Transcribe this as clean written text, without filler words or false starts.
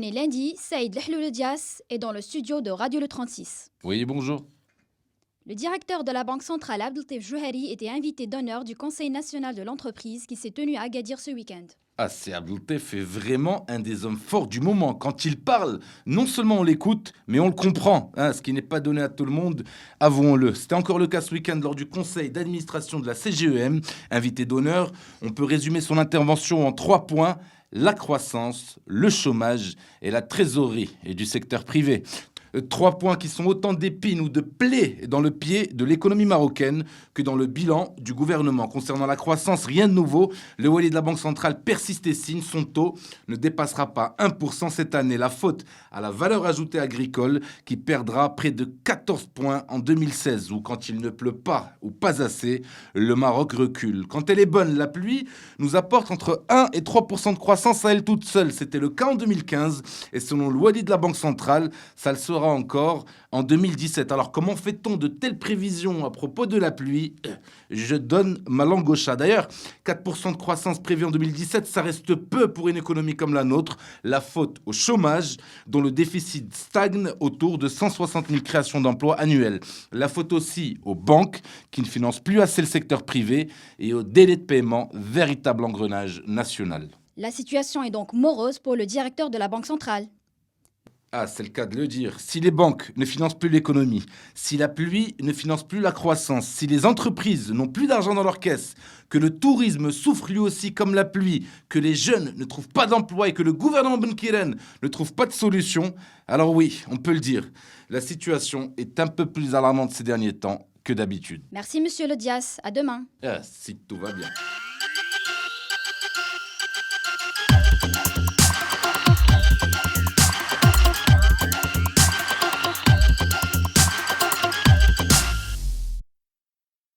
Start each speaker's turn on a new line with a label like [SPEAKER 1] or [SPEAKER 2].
[SPEAKER 1] On est lundi, Saïd Lehloul Dias est dans le studio de Radio Le 36.
[SPEAKER 2] Oui, bonjour.
[SPEAKER 1] Le directeur de la Banque centrale, Abdeltif Jouhari, était invité d'honneur du Conseil national de l'entreprise qui s'est tenu à Agadir ce week-end.
[SPEAKER 2] Ah, c'est Abdeltif est vraiment un des hommes forts du moment. Quand il parle, non seulement on l'écoute, mais on le comprend, ce qui n'est pas donné à tout le monde, avouons-le. C'était encore le cas ce week-end lors du conseil d'administration de la CGEM. Invité d'honneur, on peut résumer son intervention en 3 points. La croissance, le chômage et la trésorerie et du secteur privé. 3 points qui sont autant d'épines ou de plaies dans le pied de l'économie marocaine que dans le bilan du gouvernement. Concernant la croissance, rien de nouveau. Le wali de la Banque centrale persiste et signe. Son taux ne dépassera pas 1% cette année. La faute à la valeur ajoutée agricole qui perdra près de 14 points en 2016 où quand il ne pleut pas ou pas assez, le Maroc recule. Quand elle est bonne, la pluie nous apporte entre 1 et 3% de croissance à elle toute seule. C'était le cas en 2015 et selon le wali de la Banque centrale, ça le sera encore en 2017. Alors comment fait-on de telles prévisions à propos de la pluie ? Je donne ma langue au chat. D'ailleurs, 4% de croissance prévue en 2017, ça reste peu pour une économie comme la nôtre. La faute au chômage, dont le déficit stagne autour de 160 000 créations d'emplois annuelles. La faute aussi aux banques, qui ne financent plus assez le secteur privé, et au délai de paiement, véritable engrenage national.
[SPEAKER 1] La situation est donc morose pour le directeur de la Banque centrale.
[SPEAKER 2] Ah, c'est le cas de le dire. Si les banques ne financent plus l'économie, si la pluie ne finance plus la croissance, si les entreprises n'ont plus d'argent dans leur caisse, que le tourisme souffre lui aussi comme la pluie, que les jeunes ne trouvent pas d'emploi et que le gouvernement Benkiren ne trouve pas de solution, alors oui, on peut le dire, la situation est un peu plus alarmante ces derniers temps que d'habitude.
[SPEAKER 1] Merci Monsieur Le Dias, à demain.
[SPEAKER 2] Ah, si tout va bien.